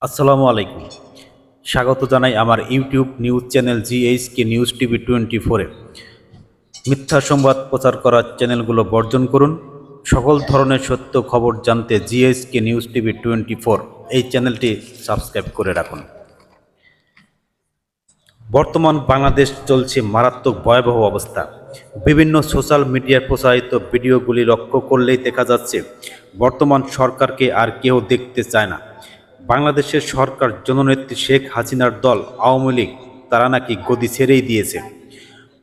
আসসালামু আলাইকুম। স্বাগত জানাই আমার YouTube news channel GHK news TV 24-এ। মিথ্যা সংবাদ প্রচার করার চ্যানেলগুলো বর্জন করুন। সকল ধরনের সত্য খবর জানতে জিএইচকে নিউজ টিভি 24 এই চ্যানেলটি সাবস্ক্রাইব করে রাখুন। বর্তমান বাংলাদেশ চলছে মারাত্মক ভয়াবহ অবস্থা। বিভিন্ন সোশ্যাল মিডিয়ায় প্রচারিত ভিডিওগুলি লক্ষ্য করলেই দেখা যাচ্ছে বর্তমান সরকারকে আর কেউ দেখতে চায় না। বাংলাদেশের সরকার জননেত্রী শেখ হাসিনার দল আওয়ামী লীগ তারা নাকি গদি ছেড়েই দিয়েছে।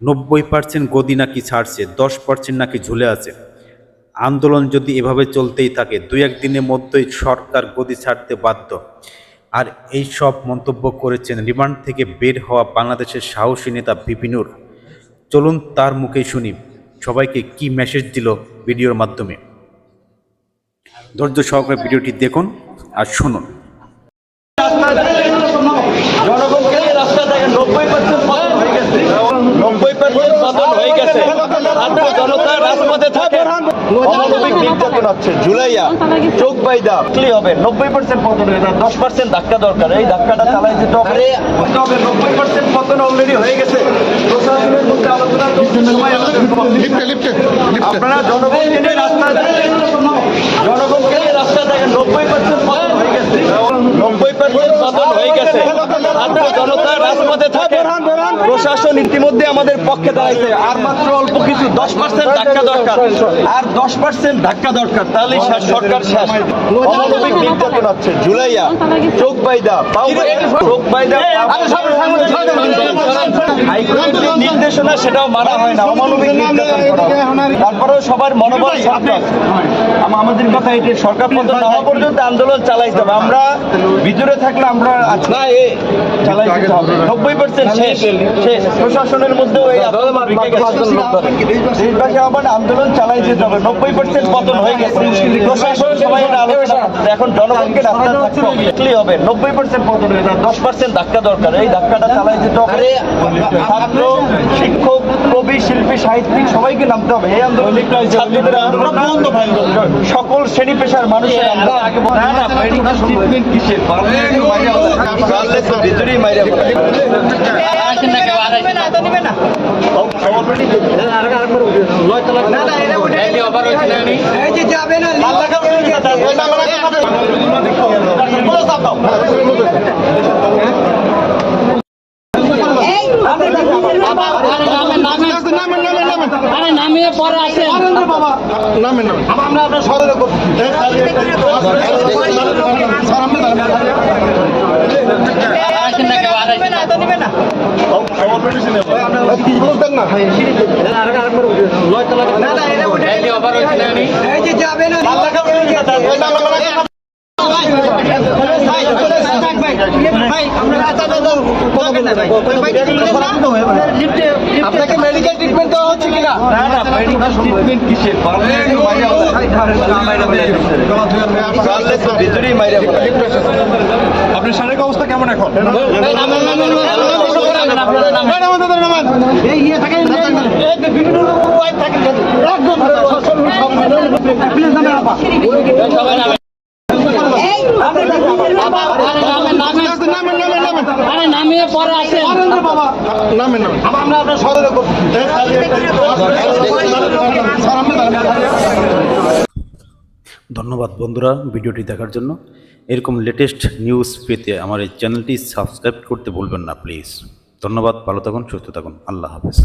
90% গদি নাকি ছাড়ছে, 10% নাকি ঝুলে আছে। আন্দোলন যদি এভাবে চলতেই থাকে 2-1 দিনের মধ্যেই সরকার গদি ছাড়তে বাধ্য। আর এই সব মন্তব্য করেছেন রিমান্ড থেকে বের হওয়া বাংলাদেশের সাহসী নেতা ভিপি নূর। চলুন তার মুখেই শুনি সবাইকে কি মেসেজ দিল ভিডিওর মাধ্যমে। ধৈর্য সহকারে ভিডিওটি দেখুন আর শুনুন। জনগণকে রাস্তা দেখেন 90% পতন হয়ে গেছে, 90% পতন হয়ে গেছে। ছাত্র জনতা রাজপথে থাকে, অমানবিক নির্যাতন হচ্ছে, ঝুলাইয়া চোখ বাইদা কি হবে। 90% পতন হয়ে যায়, 10% ধাক্কা দরকার। এই ধাক্কাটা চালাই যেতে হবে। 90% পতন অলরেডি হয়ে গেছে। প্রশাসনের মধ্যে আলোচনা সময় আপনারা জনগণকে নিয়ে রাস্তা দেখেন, জনগণকে নিয়ে রাস্তা দেখেন 90% পতন হয়ে গেছে, 90% পতন হয়ে গেছে। ছাত্র জনতা রাজপথে থাকে, প্রশাসন ইতিমধ্যে আমাদের পক্ষে দাঁড়াইছে। আর মাত্র অল্প কিছু 10% ধাক্কা দরকার, আর 10% ধাক্কা দরকার, তাহলে সরকার শেষ। অমানবিক নির্যাতন হচ্ছে, ঝুলাইয়া চোখ বাইদা চোখ বাইদা হাইকোর্টের নির্দেশনা সেটাও মানা হয় না, অমানবিক নির্যাতন করা। তারপরেও সবার মনোবল শান্ত। আমাদের কথা এটি সরকার পতন না হওয়া পর্যন্ত আন্দোলন চালাইতে হবে। আমরা ভিতরে থাকলে আমরা চালাই দিতে হবে। 90% শেষ। প্রশাসনের মধ্যেও এই দেশবাসী আবার আন্দোলন চালাই যেতে হবে। 90% পতন হয়ে গেছে, প্রশাসন সবাই আলোচনা। এখন জনগণকে রাস্তা থাকতে হবে। 90% পতন হয়ে যায়, 10% ধাক্কা দরকার। এই ধাক্কাটা চালাই যেতে হবে। ছাত্র, শিক্ষক, কবি, শিল্পী, সাহিত্যিক সবাইকে নামতে হবে। এই আন্দোলন ছাত্রদের আন্দোলন, সকল শ্রেণী পেশার মানুষের নামিয়ে পরে আসেন নামেন আমরা আপনার সদরে করছি। আপনাকে মেডিকেল ট্রিটমেন্ট দেওয়া হচ্ছে কিনা? না না, মেডিকেল ট্রিটমেন্ট কিসের? আপনার শারীরিক অবস্থা কেমন এখন? নামিয়ে পরে আসেন আমরা আপনার সদরে করছি। ধন্যবাদ বন্ধুরা ভিডিওটি দেখার জন্য। এরকম লেটেস্ট নিউজ পেতে আমার এই চ্যানেলটি সাবস্ক্রাইব করতে ভুলবেন না প্লিজ। ধন্যবাদ, ভালো থাকুন, সুস্থ থাকুন, আল্লাহ হাফেজ।